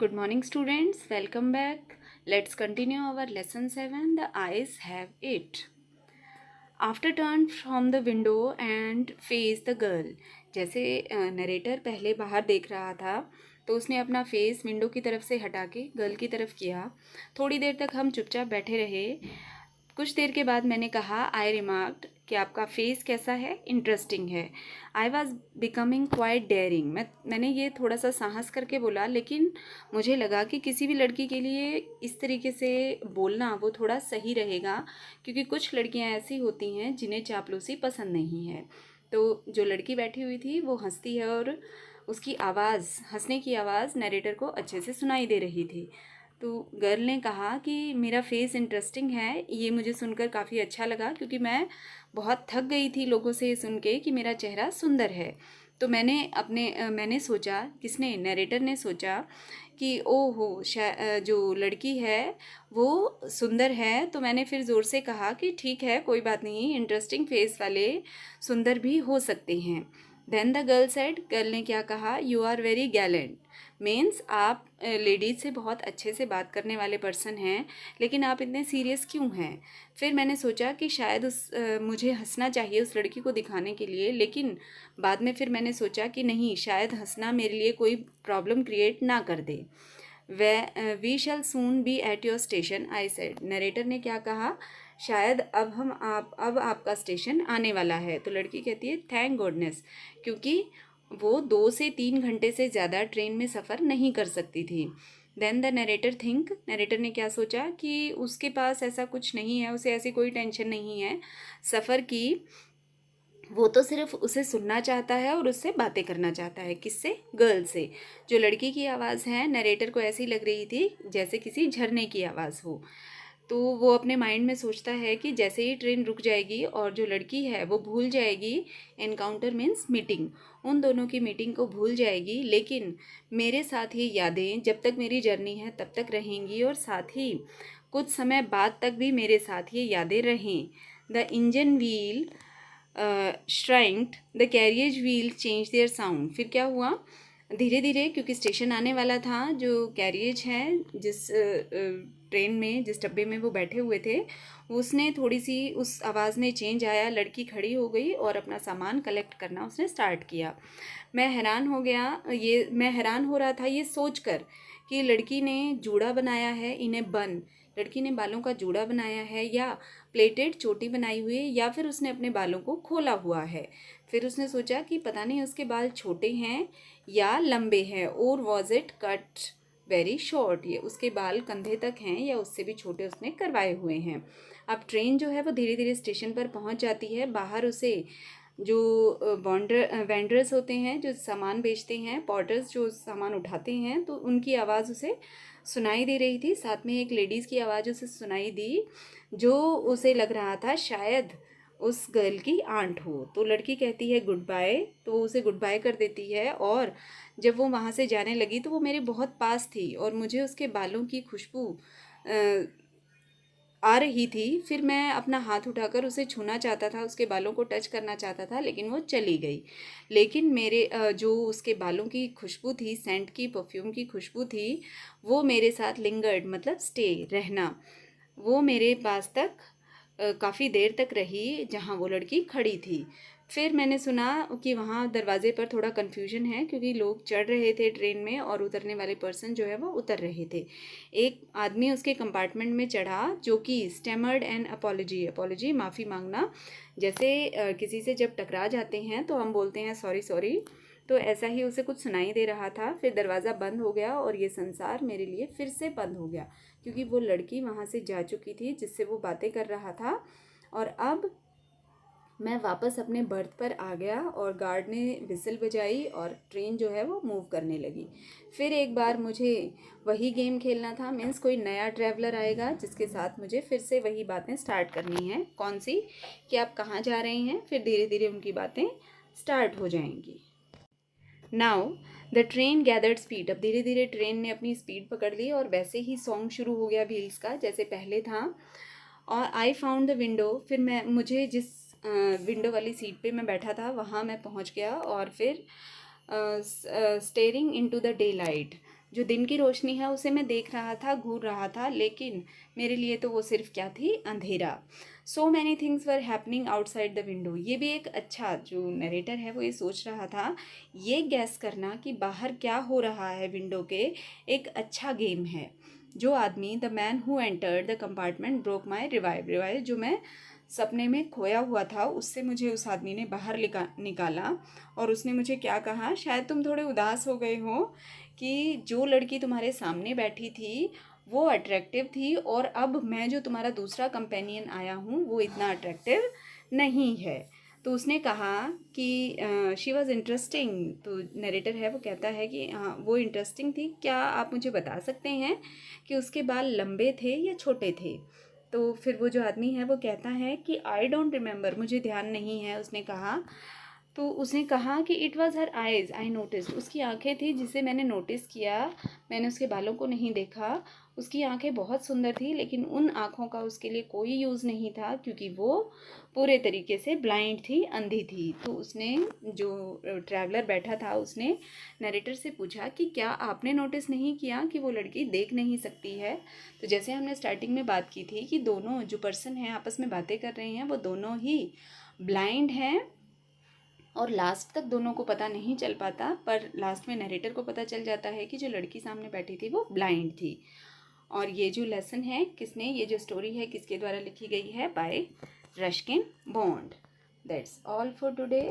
Good morning, students. Welcome back. Let's continue our lesson 7. The eyes have it. After turn from the window and face the girl. जैसे narrator पहले बाहर देख रहा था तो उसने अपना फेस विंडो की तरफ से हटा के गर्ल की तरफ किया। थोड़ी देर तक हम चुपचाप बैठे रहे। कुछ देर के बाद मैंने कहा, आई रिमार्क्ड कि आपका फेस कैसा है, इंटरेस्टिंग है। I was becoming quite daring. मैंने ये थोड़ा सा साहस करके बोला, लेकिन मुझे लगा कि किसी भी लड़की के लिए इस तरीके से बोलना वो थोड़ा सही रहेगा, क्योंकि कुछ लड़कियां ऐसी होती हैं जिन्हें चापलूसी पसंद नहीं है। तो जो लड़की बैठी हुई थी वो हंसती है और उसकी आवाज़, हंसने की आवाज़ नरेटर को अच्छे से सुनाई दे रही थी। तो गर्ल ने कहा कि मेरा फेस इंटरेस्टिंग है। ये मुझे सुनकर काफ़ी अच्छा लगा, क्योंकि मैं बहुत थक गई थी लोगों से सुन के कि मेरा चेहरा सुंदर है। तो मैंने सोचा, किसने, नरेटर ने सोचा कि ओहो जो लड़की है वो सुंदर है। तो मैंने फिर ज़ोर से कहा कि ठीक है, कोई बात नहीं, इंटरेस्टिंग फेस वाले सुंदर भी हो सकते हैं। Then the girl said, girl ने क्या कहा, you are very gallant. Means आप लेडीज़ से बहुत अच्छे से बात करने वाले पर्सन हैं, लेकिन आप इतने सीरियस क्यों हैं। फिर मैंने सोचा कि शायद मुझे हंसना चाहिए उस लड़की को दिखाने के लिए, लेकिन बाद में फिर मैंने सोचा कि नहीं, शायद हंसना मेरे लिए कोई प्रॉब्लम क्रिएट ना कर दे। We shall soon be at your station, I said. Narrator ने क्या कहा, शायद अब आपका स्टेशन आने वाला है। तो लड़की कहती है, थैंक गॉडनेस, क्योंकि वो 2 से 3 घंटे से ज़्यादा ट्रेन में सफ़र नहीं कर सकती थी। Then the narrator think, narrator ने क्या सोचा कि उसके पास ऐसा कुछ नहीं है, उसे ऐसी कोई टेंशन नहीं है सफ़र की। वो तो सिर्फ उसे सुनना चाहता है और उससे बातें करना चाहता है। किससे? गर्ल से। जो लड़की की आवाज़ है नरेटर को ऐसी लग रही थी जैसे किसी झरने की आवाज़ हो। तो वो अपने माइंड में सोचता है कि जैसे ही ट्रेन रुक जाएगी और जो लड़की है वो भूल जाएगी, एनकाउंटर मीन्स मीटिंग, उन दोनों की मीटिंग को भूल जाएगी, लेकिन मेरे साथ ये यादें जब तक मेरी जर्नी है तब तक रहेंगी, और साथ ही कुछ समय बाद तक भी मेरे साथ ये यादें रहें। The engine wheel shrieked, the carriage wheel change their sound. फिर क्या हुआ, धीरे धीरे, क्योंकि स्टेशन आने वाला था, जो कैरियज है, जिस ट्रेन में, जिस डब्बे में वो बैठे हुए थे, उसने थोड़ी सी, उस आवाज़ में चेंज आया। लड़की खड़ी हो गई और अपना सामान कलेक्ट करना उसने स्टार्ट किया। मैं हैरान हो रहा था ये सोचकर कि लड़की ने जूड़ा बनाया है, इन्हें बन, लड़की ने बालों का जूड़ा बनाया है, या प्लेटेड चोटी बनाई हुई है, या फिर उसने अपने बालों को खोला हुआ है। फिर उसने सोचा कि पता नहीं उसके बाल छोटे हैं या लंबे हैं, और was it cut very short, ये उसके बाल कंधे तक हैं या उससे भी छोटे उसने करवाए हुए हैं। अब ट्रेन जो है वो धीरे धीरे स्टेशन पर पहुंच जाती है। बाहर उसे जो वेंडर्स होते हैं, जो सामान बेचते हैं, पॉर्टर्स जो सामान उठाते हैं, तो उनकी आवाज़ उसे सुनाई दे रही थी। साथ में एक लेडीज़ की आवाज़ उसे सुनाई दी, जो उसे लग रहा था शायद उस गर्ल की आंट हो। तो लड़की कहती है गुड बाय, तो वो उसे गुड बाय कर देती है। और जब वो वहाँ से जाने लगी तो वो मेरे बहुत पास थी और मुझे उसके बालों की खुशबू आ रही थी। फिर मैं अपना हाथ उठाकर उसे छूना चाहता था, उसके बालों को टच करना चाहता था, लेकिन वो चली गई। लेकिन मेरे जो उसके बालों की खुशबू थी, सेंट की, परफ्यूम की खुशबू थी, वो मेरे साथ लिंगर्ड, मतलब स्टे, रहना, वो मेरे पास तक काफ़ी देर तक रही जहाँ वो लड़की खड़ी थी। फिर मैंने सुना कि वहाँ दरवाज़े पर थोड़ा कन्फ्यूजन है, क्योंकि लोग चढ़ रहे थे ट्रेन में और उतरने वाले पर्सन जो है वो उतर रहे थे। एक आदमी उसके कंपार्टमेंट में चढ़ा जो कि स्टेमर्ड एंड अपॉलॉजी, माफ़ी मांगना, जैसे किसी से जब टकरा जाते हैं तो हम बोलते हैं सॉरी सॉरी, तो ऐसा ही उसे कुछ सुनाई दे रहा था। फिर दरवाज़ा बंद हो गया और ये संसार मेरे लिए फिर से बंद हो गया, क्योंकि वो लड़की वहाँ से जा चुकी थी जिससे वो बातें कर रहा था। और अब मैं वापस अपने बर्थ पर आ गया और गार्ड ने विसल बजाई और ट्रेन जो है वो मूव करने लगी। फिर एक बार मुझे वही गेम खेलना था, मीन्स कोई नया ट्रैवलर आएगा जिसके साथ मुझे फिर से वही बातें स्टार्ट करनी है। कौन सी? कि आप कहाँ जा रहे हैं। फिर धीरे धीरे उनकी बातें स्टार्ट हो जाएंगी। Now the train gathered speed, अब धीरे धीरे ट्रेन ने अपनी स्पीड पकड़ ली और वैसे ही सॉन्ग शुरू हो गया व्हील्स का, जैसे पहले था। और आई फाउंड द विंडो, फिर मुझे जिस विंडो वाली सीट पे मैं बैठा था वहाँ मैं पहुँच गया। और फिर steering into the day light, जो दिन की रोशनी है उसे मैं देख रहा था, घूर रहा था, लेकिन मेरे लिए तो वो सिर्फ क्या थी, अंधेरा। So many things were happening outside the window. ये भी एक अच्छा, जो नरेटर है वो ये सोच रहा था, ये गैस करना कि बाहर क्या हो रहा है विंडो के, एक अच्छा गेम है। जो आदमी, the man who entered the compartment broke my revive, जो मैं सपने में खोया हुआ था उससे मुझे उस आदमी ने बाहर निकाला। और उसने मुझे क्या कहा, शायद तुम थोड़े उदास हो गए हो कि जो लड़की तुम्हारे सामने बैठी थी वो अट्रैक्टिव थी, और अब मैं जो तुम्हारा दूसरा कंपेनियन आया हूँ वो इतना अट्रैक्टिव नहीं है। तो उसने कहा कि शी वॉज़ इंटरेस्टिंग। तो नरेटर है वो कहता है कि हाँ वो इंटरेस्टिंग थी, क्या आप मुझे बता सकते हैं कि उसके बाल लंबे थे या छोटे थे। तो फिर वो जो आदमी है वो कहता है कि आई डोंट रिमेंबर, मुझे ध्यान नहीं है, उसने कहा। तो उसने कहा कि it was her eyes I notice, उसकी आंखें थी जिसे मैंने नोटिस किया, मैंने उसके बालों को नहीं देखा। उसकी आंखें बहुत सुंदर थी, लेकिन उन आँखों का उसके लिए कोई यूज़ नहीं था, क्योंकि वो पूरे तरीके से ब्लाइंड थी, अंधी थी। तो उसने, जो ट्रैवलर बैठा था, उसने नरेटर से पूछा कि क्या आपने नोटिस नहीं किया कि वो लड़की देख नहीं सकती है। तो जैसे हमने स्टार्टिंग में बात की थी कि दोनों जो पर्सन हैं आपस में बातें कर रहे हैं वो दोनों ही ब्लाइंड हैं, और लास्ट तक दोनों को पता नहीं चल पाता, पर लास्ट में नरेटर को पता चल जाता है कि जो लड़की सामने बैठी थी वो ब्लाइंड थी। और ये जो लेसन है, किसने, ये जो स्टोरी है किसके द्वारा लिखी गई है, bye Ruskin bond. That's all for today.